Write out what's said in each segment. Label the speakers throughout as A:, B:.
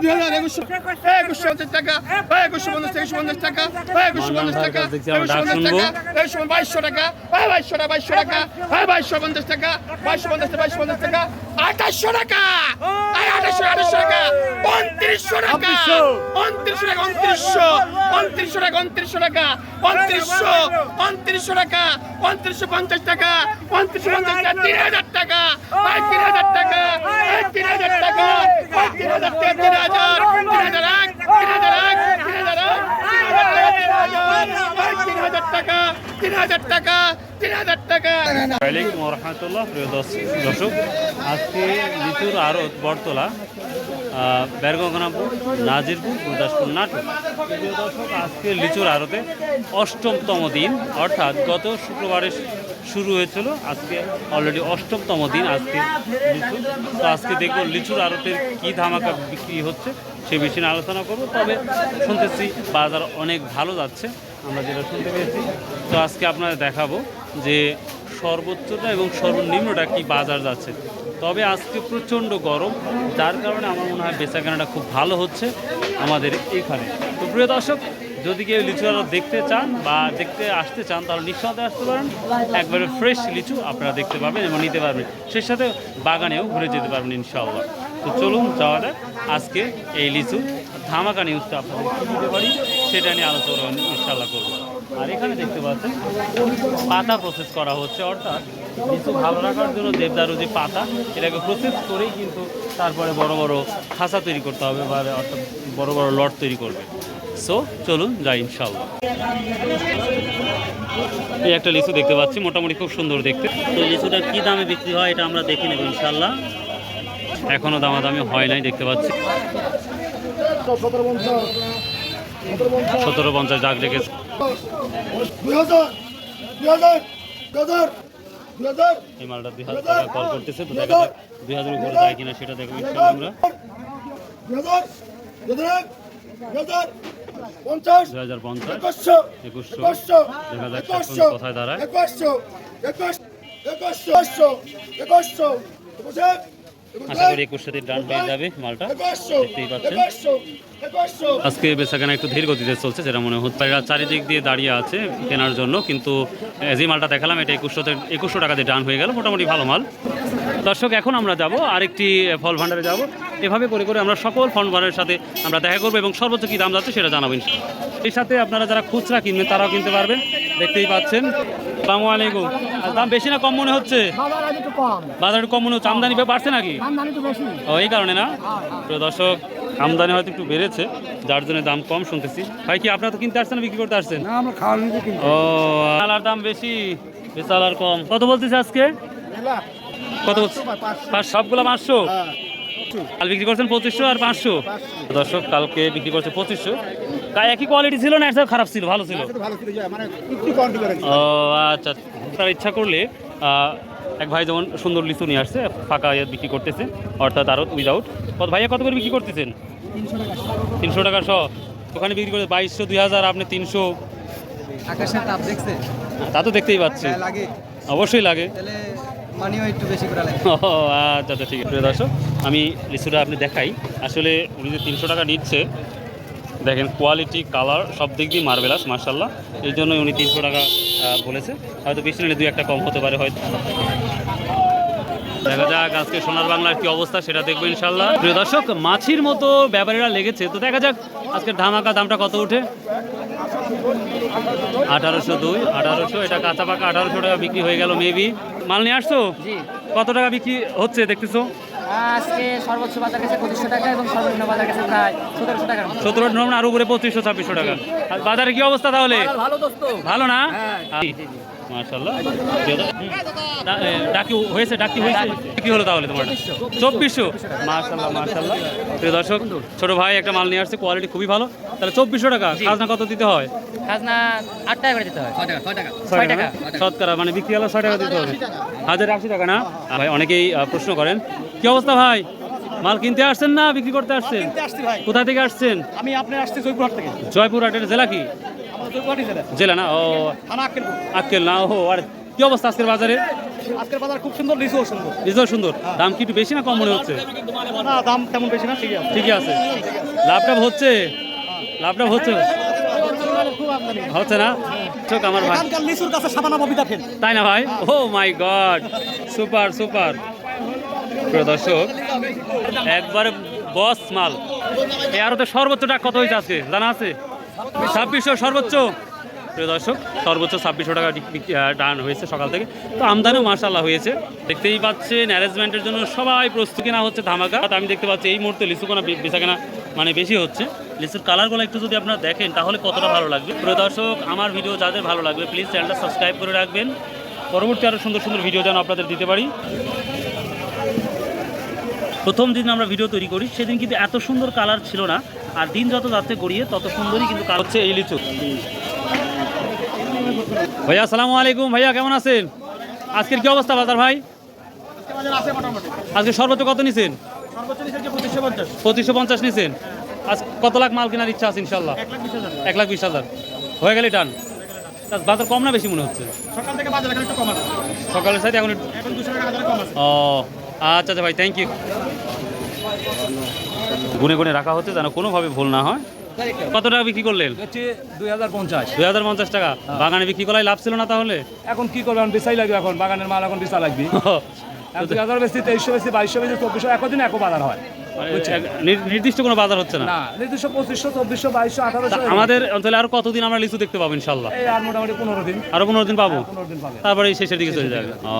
A: 2150 টাকা, 2150 টাকা, 2150 টাকা, 2150 টাকা, 2200 টাকা, 2200 টাকা, 2250 টাকা, 2250 টাকা, 2800 টাকা, 2800 টাকা, 2900 টাকা, 2900 টাকা, 2900 টাকা, 2900 টাকা, 2900 টাকা, 2950 টাকা, 2950 টাকা, 3000 টাকা, 3000 টাকা, 3000 টাকা, 3000 টাকা, 3000 টাকা, 3000 টাকা।
B: ওয়ালাইকুম রহমতুল্লাহ। প্রিয় দর্শক, আজকে লিচুর আড়ত বটতলা, বেরগঙ্গাপুর, নাজিরপুর, গুরদাসপুর, নাটোর। প্রিয় দর্শক, আজকে লিচুর আড়তে অষ্টমতম দিন, অর্থাৎ গত শুক্রবারে শুরু হয়েছিল, আজকে অলরেডি অষ্টমতম দিন আজকে লিচু। তো আজকে দেখব লিচুর আড়তের কী ধামাকা বিক্রি হচ্ছে সে বিষয়ে নিয়ে আলোচনা করব। তবে শুনতেছি বাজার অনেক ভালো যাচ্ছে, আমরা যেটা শুনতে পেয়েছি। তো আজকে আপনাদের দেখাবো যে সর্বোচ্চটা এবং সর্বনিম্নটা কি বাজার যাচ্ছে। তবে আজকে প্রচণ্ড গরম, যার কারণে আমার মনে হয় বেচাকেনাটা খুব ভালো হচ্ছে আমাদের এখানে। তো প্রিয় দর্শক, যদি কেউ লিচু আরও দেখতে চান বা দেখতে আসতে চান তাহলে নিঃসন্দেহে আসতে পারেন। একবারে ফ্রেশ লিচু আপনারা দেখতে পাবেন এবং নিতে পারবেন, সেই সাথে বাগানেও ঘুরে যেতে পারবেন ইনশাআল্লাহ। তো চলুন যাওয়া যাক, আজকে এই লিচু ধামাকা নিউজটা আপনাদের কী দিতে পারি সেটা নিয়ে আলোচনা ইনশাআল্লাহ করবো। আর এখানে দেখতে পাচ্ছেন পাতা প্রসেস করা হচ্ছে, অর্থাৎ লিচু ভালো রাখার জন্য দেবদারু যে পাতা, এটাকে প্রসেস করেই কিন্তু তারপরে বড় বড় খাঁচা তৈরি করতে হবে বা অর্থাৎ বড় বড় লট তৈরি করবে। সো চলুন যাই ইনশাআল্লাহ। এই একটা লিচু দেখতে পাচ্ছি, মোটামুটি খুব সুন্দর দেখতে। তো লিচুটা কী দামে বিক্রি হয় এটা আমরা দেখে নেব ইনশাআল্লাহ। এখনও দামাদামি হয় নাই, দেখতে পাচ্ছি 1750 ডাক রেখেছে। এই মালটা 2000 টাকা কল করতেছে, তো দেখা যাক 2000 উপরে যায় কিনা সেটা দেখবো ইনশাআল্লাহ আমরা। 2050, 2100, দেখা যাক এখন কোথায় দাঁড়ায়। আশা করি 2100 ডান হয়ে যাবে মালটা, দেখতেই পাচ্ছেন। আজকে বেচাকেনা একটু ধীর গতিতে চলছে, যেটা মনে হচ্ছে চারিদিক দিয়ে দাঁড়িয়ে আছে কেনার জন্য, কিন্তু যে মালটা দেখালাম এটা 2100 টাকা দিয়ে ডান হয়ে গেল, মোটামুটি ভালো মাল। দর্শক, এখন আমরা যাব আরেকটি ফল ভাণ্ডারে যাব। এভাবে করে করে আমরা সকল ফল ভাণ্ডারের সাথে আমরা দেখা করবো এবং সর্বোচ্চ কী দাম যাচ্ছে সেটা জানাবো। এই সাথে আপনারা যারা খুচরা কিনবেন তারাও কিনতে পারবেন, দেখতেই পাচ্ছেন। আসসালামু আলাইকুম। দাম বেশি না কম মনে হচ্ছে? বাজার একটু কম মনে হচ্ছে। আমদানি বাড়ছে নাকি? ও, এই কারণে না? প্রিয় দর্শক, আমদানি হয়তো একটু বেড়েছে, যার জন্য দাম কম শুনতেছি। ভাই, কি আপনারা তো কিনতে আসছেন না বিক্রি করতে আসছেন? ও, আলার দাম বেশি, বেচাল আর কম। কত বলতেছে আজকে? কত বলছে? সবগুলো 500? কাল বিক্রি করছেন 2500 আর 500। দর্শক, কালকে বিক্রি করছে 2500। একই কোয়ালিটি ছিল না, এটা খারাপ ছিল? ভালো ছিল। ও আচ্ছা, তার ইচ্ছা করলে এক ভাই যেমন সুন্দর লিচু নিয়ে আসছে, ফাঁকা বিক্রি করতেছে, অর্থাৎ আরও উইদাউট। ভাইয়া কত করে বিক্রি করতেছেন? 300 টাকা সহ। ওখানে বিক্রি করতে 2200, 2000, আপনি 300। তা তো দেখতেই পাচ্ছি, অবশ্যই লাগে। ও আচ্ছা আচ্ছা, ঠিক আছে। প্রিয় দর্শক, আমি লিচুটা আপনি দেখাই। আসলে উনি যে 300 টাকা নিচ্ছে, দেখেন কোয়ালিটি, কালার সব দিক দিয়ে মার্ভেলাস, মার্শাল্লাহ। এই জন্যই উনি 300 টাকা বলেছে। হয়তো বেশি নিলে 2-1 কম হতে পারে হয়তো। দেখা যাক আজকে সোনার বাংলার কি অবস্থা সেটা দেখবো ইনশাল্লাহ। প্রিয় দর্শক, মাছির মতো ব্যাপারীরা লেগেছে, তো দেখা যাক আজকের ধামাকা দামটা কত উঠে। 1802, 1800, এটা কাঁচা পাকা 1800 টাকা বিক্রি হয়ে গেল মেবি। মাল নিয়ে আসছো? কত টাকা বিক্রি হচ্ছে দেখতেছো?
C: আজকে সর্বোচ্চ বাজার কাছে 2500 টাকা এবং সর্বনিম্ন বাজার কাছে প্রায় 1700 টাকা।
B: 1700 আর উপরে 2500-2600 টাকা। আর বাজারে কি অবস্থা তাহলে?
C: ভালো দোস্ত,
B: ভালো না? মাশাআল্লাহ। ডাকি হয়েছে, ডাকি হয়েছে। কি হলো তাহলে তোমার? 2400। মাশাআল্লাহ মাশাআল্লাহ। প্রিয় দর্শক, ছোট ভাই একটা মাল নিয়ে আসছে, কোয়ালিটি খুবই ভালো। তাহলে 2400 টাকা। খাজনা কত দিতে হয়?
C: খাজনা 8 টাকা করে দিতে হয়। 6 টাকা
B: শতকরা, মানে বিক্রি হলো 6 টাকা দিতে হবে। 1080 টাকা না? ভাই অনেকেই প্রশ্ন করেন, কি অবস্থা ভাই, মাল কিনতে আসছেন না বিক্রি করতে আসছেন? কোথা থেকে আসছেন?
D: আমি আপনার আসছি জয়পুরহাট থেকে।
B: জয়পুরহাটের জেলা কি? জেলা না? ও, আক্কেল না? ও, আর কি অবস্থা আজকের বাজারে?
D: আজকের বাজার খুব সুন্দর, লিচুও সুন্দর।
B: লিচু সুন্দর, দাম কি একটু বেশি না কম মনে হচ্ছে?
D: না, দাম তেমন বেশি না, ঠিকই আছে।
B: ঠিকই আছে, লাভটা হচ্ছে, লাভটা হচ্ছে হচ্ছে না? চোখ আমার ভাই,
D: এখানকার লিচুর কাছে সাবানা ববি দেখেন।
B: তাই না ভাই? ও মাই গড, সুপার সুপার। প্রিয় দর্শক, একবারে বস মাল। এই আরতে সর্বোচ্চ টাকা কত হয়েছে আজকে জানা আছে? 2600 সর্বোচ্চ। প্রিয় দর্শক, সর্বোচ্চ 2600 টাকা ডান হয়েছে সকাল থেকে। তো আমদানিও মাশাআল্লাহ হয়েছে, দেখতেই পাচ্ছেন। অ্যারেঞ্জমেন্টের জন্য সবাই প্রস্তুত কেনা হচ্ছে ধামাকা। আমি দেখতে পাচ্ছি এই মুহূর্তে লিচু কেনা বেচা কেনা মানে বেশি হচ্ছে। লিচুর কালারগুলো একটু যদি আপনারা দেখেন তাহলে কতটা ভালো লাগবে। প্রিয় দর্শক, আমার ভিডিও যাদের ভালো লাগবে প্লিজ চ্যানেলটা সাবস্ক্রাইব করে রাখবেন, পরবর্তী আরও সুন্দর সুন্দর ভিডিও যেন আপনাদের দিতে পারি। প্রথম দিন আমরা ভিডিও তৈরি করি সেদিন কিন্তু এত সুন্দর কালার ছিল না, আর দিন যত যাচ্ছে গড়িয়ে তত সুন্দরই কিন্তু কালার হচ্ছে এই লিচু। ভাইয়া আসসালামু আলাইকুম। ভাইয়া কেমন আছেন? আজকের কি অবস্থা বাজার ভাই? আজকে সর্বোচ্চ কত নিছেন? 2550 নিছেন। আজ কত লাখ মাল কেনার ইচ্ছা আছে ইনশাল্লাহ? 1,20,000 হয়ে গেলে টান। বাজার কম না বেশি মনে হচ্ছে?
D: সকাল থেকে বাজার এখন একটু কম আছে,
B: সকালের সাথে এখন
D: 200 টাকা হাজারে কম আছে।
B: ও আচ্ছা আচ্ছা ভাই, থ্যাংক ইউ। গুনে গুনে রাখা হচ্ছে যেন কোনোভাবে ভুল না হয়। কত টাকা বিক্রি করলেন?
D: 2050।
B: 2050 টাকা। বাগানে বিক্রি করাই লাভ ছিল না তাহলে?
D: এখন কি করবেন, বেচাই লাগবে, এখন বাগানের মাল এখন বেচা লাগবে। 2000 বেশি, 2300 বেশি, 2200 বেশি, 2400, একদিন এক বাজার হয়।
B: মানে নির্দিষ্ট কোনো বাজার হচ্ছে না?
D: না, নির্দিষ্ট 2500, 2400, 2200, 1800।
B: আমাদের অঞ্চলে আরো কতদিন আমরা লিচু দেখতে পাবো ইনশাল্লাহ?
D: এই আর মোটামুটি 15 দিন।
B: আরো 15 দিন পাবো,
D: 15 দিন পাবে।
B: তারপরে এই শেষের দিকে চলে যাবে। ও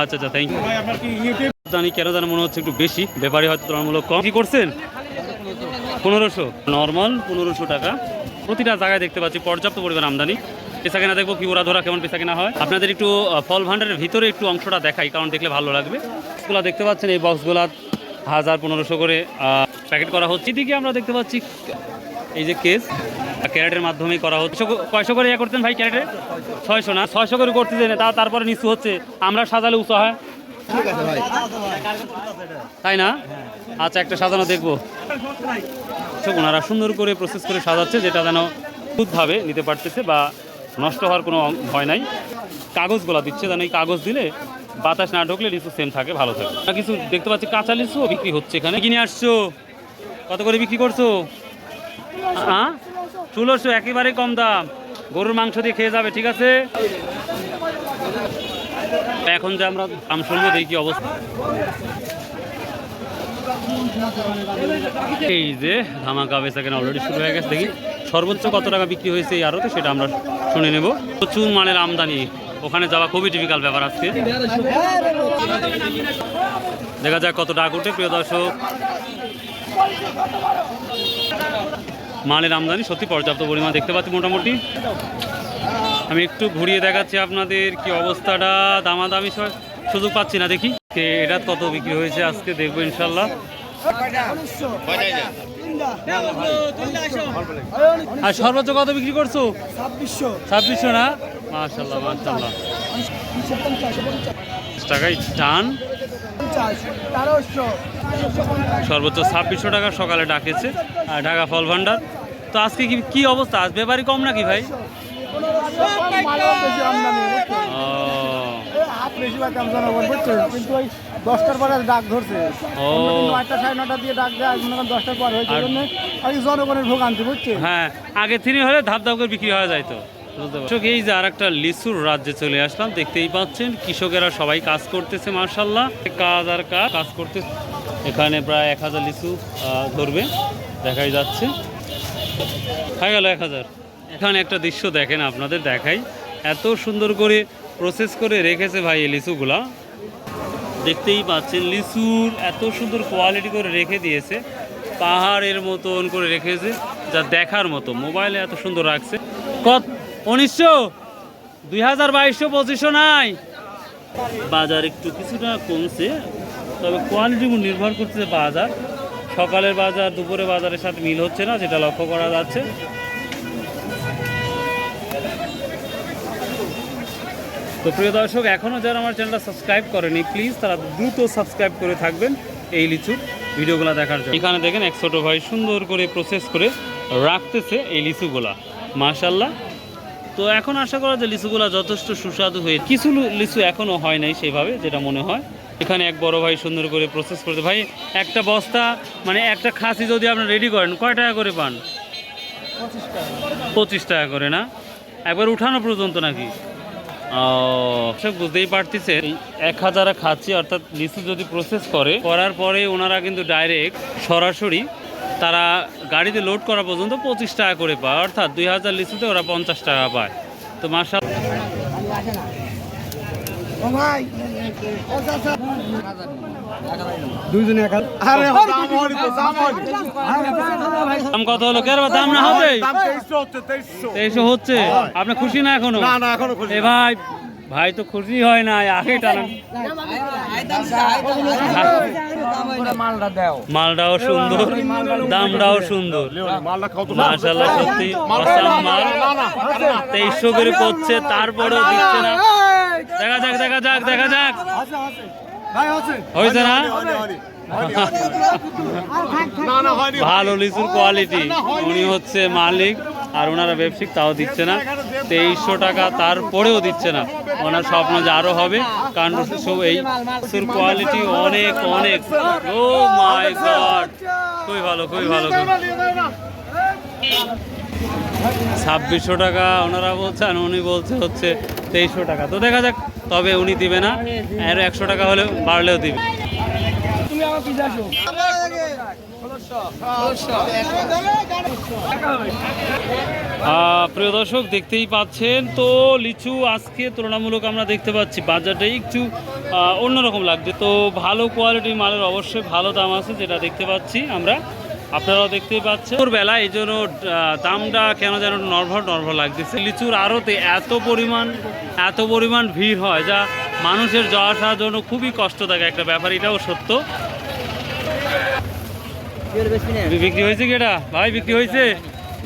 B: আচ্ছা আচ্ছা, থ্যাংক ইউ।
D: ভাই, আপনার কি ইউটিউব
B: জানি কেন জানি মনে হচ্ছে একটু বেশি, ব্যাপারী হয়তো তুলনামূলক কম। কি করছেন? 1500 নর্মাল, 1500 টাকা। প্রতিটা জায়গায় দেখতে পাচ্ছি পর্যাপ্ত পরিমাণ আমদানি। পেশা কেনা দেখবো কি ওরা ধরা কেমন পেশা কেনা হয়। আপনাদের একটু ফল ভান্ডারের ভিতরে একটু অংশটা দেখাই, কারণ দেখলে ভালো লাগবে। বক্সগুলো দেখতে পাচ্ছেন, এই বক্সগুলা 1000 1500 করে প্যাকেট করা হচ্ছে। এদিকে আমরা দেখতে পাচ্ছি এই যে কেস ক্যারেটের মাধ্যমেই করা হচ্ছে। কয়শো করে করতেন ভাই ক্যারেটে? 600 না, 600 করে করতে দেন, তারপরে নিচু হচ্ছে, আমরা সাজালে উঁচু হয়। তাই না? আচ্ছা, একটা সাজানো দেখবো। ওনারা সুন্দর করে প্রসেস করে সাজাচ্ছে, যেটা যেন খুদভাবে নিতে পারতেছে বা নষ্ট হওয়ার কোনো ভয় নাই। কাগজগুলা দিচ্ছে, যেন এই কাগজ দিলে বাতাস না ঢুকলে লিচু সেম থাকে, ভালো থাকে। কিছু দেখতে পাচ্ছি কাঁচা লিচুও বিক্রি হচ্ছে এখানে। কিনে আসছো? কত করে বিক্রি করছো? হ্যাঁ, 1600, একেবারে কম দাম। গরুর মাংস দিয়ে খেয়ে যাবে, ঠিক আছে। এখন যে আমরা দাম শুনবো, দেখি অবস্থা। এই যে ধামাকা বেচা কেনা অলরেডি শুরু হয়ে গেছে। দেখি সর্বোচ্চ কত টাকা বিক্রি হয়েছে এই আড়তে, সেটা আমরা শুনে নেব। প্রচুর মানের আমদানি, ওখানে যাওয়া খুবই ডিফিকাল্ট ব্যাপার আজকে। দেখা যাক কত টাকা উঠে। প্রিয় দর্শক, মালের আমদানি সত্যি পর্যাপ্ত পরিমাণ দেখতে পাচ্ছি মোটামুটি। আমি একটু ঘুরিয়ে দেখাচ্ছি আপনাদের কি অবস্থাটা। দামাদামি সুযোগ পাচ্ছি না, দেখি এটা কত বিক্রি হয়েছে আজকে, দেখবো ইনশাল্লাহ। আর সর্বোচ্চ কত বিক্রি করছো? 2600 না? মাশাআল্লাহ মাশাআল্লাহ। টাকায় টান, সর্বোচ্চ 2600 টাকা সকালে ডাকেছে ঢাকা ফল ভান্ডার। তো আজকে কি অবস্থা? আজ ব্যাপারই কম নাকি ভাই?
D: কিন্তু ওই 10টার পরে ডাক ধরছে, 9টা 9:30 দিয়ে ডাক দেয়, 10টার পর হয়েছে জন্য জনগণের ভোগান্তি, বুঝছে।
B: হ্যাঁ, আগে তিনি হলে ধাপ ধাপ করে বিক্রি হয়ে যাইতো। এই যে আর একটা লিচুর রাজ্যে চলে আসলাম, দেখতেই পাচ্ছেন কৃষকেরা সবাই কাজ করতেছে মাশাআল্লাহ। কাজ আর কাজ করতে এখানে প্রায় 1000 লিচু ধরবে, দেখাই যাচ্ছে। হয়ে গেল 1000। এখানে একটা দৃশ্য দেখেন, আপনাদের দেখাই, এত সুন্দর করে প্রসেস করে রেখেছে ভাই এই লিচুগুলা। দেখতেই পাচ্ছেন লিচুর এত সুন্দর কোয়ালিটি করে রেখে দিয়েছে, পাহাড়ের মতন করে রেখেছে, যা দেখার মতো। মোবাইলে এত সুন্দর রাখছে। কত? 1900, 2000, 2200, 2500 নাই। বাজার একটু কিছুটা কমছে, তবে কোয়ালিটির উপর নির্ভর করছে বাজার। সকালের বাজার দুপুরে বাজারের সাথে মিল হচ্ছে না, যেটা লক্ষ্য করা যাচ্ছে। তো প্রিয় দর্শক, এখনও যারা আমার চ্যানেলটা সাবস্ক্রাইব করেনি প্লিজ তারা দ্রুত সাবস্ক্রাইব করে থাকবেন এই লিচুর ভিডিওগুলো দেখার জন্য। এখানে দেখেন এক ছোটো ভাই সুন্দর করে প্রসেস করে রাখতেছে এই লিচুগুলা, মাশাআল্লাহ। তো এখন আশা করা যায় লিচুগুলো যথেষ্ট সুস্বাদু হয়ে, কিছু লিচু এখনও হয় নাই সেইভাবে যেটা মনে হয়। এখানে এক বড় ভাই সুন্দর করে প্রসেস করতে, ভাই একটা বস্তা মানে একটা খাসি যদি আপনি রেডি করেন কয় টাকা করে পান? 25 টাকা করে না, একবার উঠানো পর্যন্ত নাকি? সব বুঝতেই পারতেছেন 1000 খাচ্ছি, অর্থাৎ লিচু যদি প্রসেস করার পরে ওনারা কিন্তু ডাইরেক্ট সরাসরি তারা গাড়িতে লোড করা পর্যন্ত 25 টাকা করে পায়, অর্থাৎ 2000 লিচুতে ওরা 50 টাকা পায়। তো দাম কত হলো? কেন দাম না হবে? 2300 হচ্ছে। আপনি খুশি না এখনো? এ ভাই, ভাই তো খুশি হয় না, আগে টানা। মালটাও সুন্দর, দামটাও সুন্দর, মাশাআল্লাহ সত্যি অসাম মাল। 2300 করে পড়ছে, তারপরেও দিচ্ছে না। দেখা যাক হয়েছে না? ভালো লিচুর কোয়ালিটি, উনি হচ্ছে মালিক আর ওনারা ব্যবসায়িক, তাও দিচ্ছে না। 2300 টাকা তারপরেও দিচ্ছে না। ওনার স্বপ্ন যে আরো হবে, কারণ এই লিচুর কোয়ালিটি অনেক অনেক। ও মাই গড, খুবই ভালো। 2600 টাকা ওনারা বলছেন, উনি বলছে হচ্ছে 2300 টাকা। তো দেখা যাক, তবে উনি দিবে না, আর 100 টাকা হলে বাড়লেও দিবে। প্রিয় দর্শক, দেখতেই পাচ্ছেন তো লিচু আজকে তুলনামূলক আমরা দেখতে পাচ্ছি বাজারটা একটু অন্যরকম লাগছে। তো ভালো কোয়ালিটির মালের অবশ্যই ভালো দাম আছে, যেটা দেখতে পাচ্ছি আমরা, আপনারাও দেখতেই পাচ্ছেন। বেলা এই জন্য দামটা কেন যেন নর্ভর লাগতেছে। লিচুর আড়তে এত পরিমাণ ভিড় হয়, যা মানুষের যাওয়া আসার জন্য খুবই কষ্টদায়ক একটা ব্যাপার, এটাও সত্য। বিক্রি হয়েছে কি এটা? ভাই বিক্রি হয়েছে?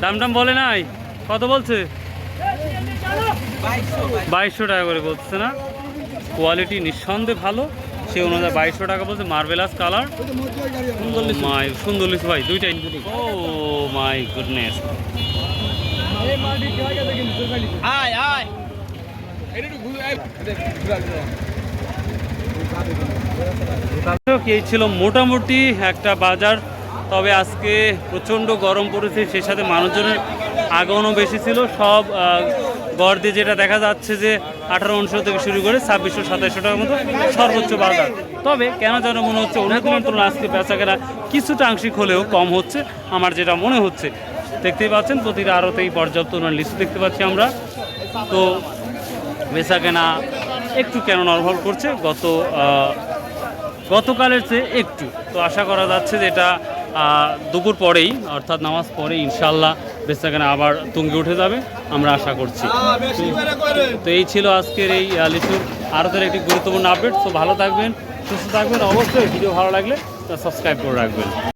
B: দাম বলে নাই? কত বলছে? 2200 টাকা করে বলছে না? কোয়ালিটি নিঃসন্দেহে ভালো, সে অনুযায়ী 2200 টাকা বলছে। মার্বেলাস কালার, সুন্দর লিচু ভাই, দুইটাই। ও মাই গুডনেস, এই ছিল মোটামুটি একটা বাজার। তবে আজকে প্রচণ্ড গরম পড়েছে, সেই সাথে মানুষজনের আগমনও বেশি ছিল। সব গড় দিয়ে যেটা দেখা যাচ্ছে যে 1800 থেকে শুরু করে 2600-2700 টাকার মতো সর্বোচ্চ বাজার। তবে কেন যেন মনে হচ্ছে অন্য দিনের তুলনায় আজকে বেচাকেনা কিছুটা আংশিক হলেও কম হচ্ছে, আমার যেটা মনে হচ্ছে। দেখতেই পাচ্ছেন প্রতিটা আড়তেই পর্যাপ্ত লিচু দেখতে পাচ্ছি আমরা। তো বেচাকেনা একটু কেন নরমাল করছে গতকালের চেয়ে একটু। তো আশা করা যাচ্ছে যে এটা দুপুর পরেই, অর্থাৎ নামাজ পরেই ইনশাল্লাহ বেচাকেনা আবার তুঙ্গে উঠে যাবে, আমরা আশা করছি। তো এই ছিল আজকের এই লিচুর আড়তের একটি গুরুত্বপূর্ণ আপডেট। তো ভালো থাকবেন, সুস্থ থাকবেন, অবশ্যই ভিডিও ভালো লাগলে সাবস্ক্রাইব করে রাখবেন।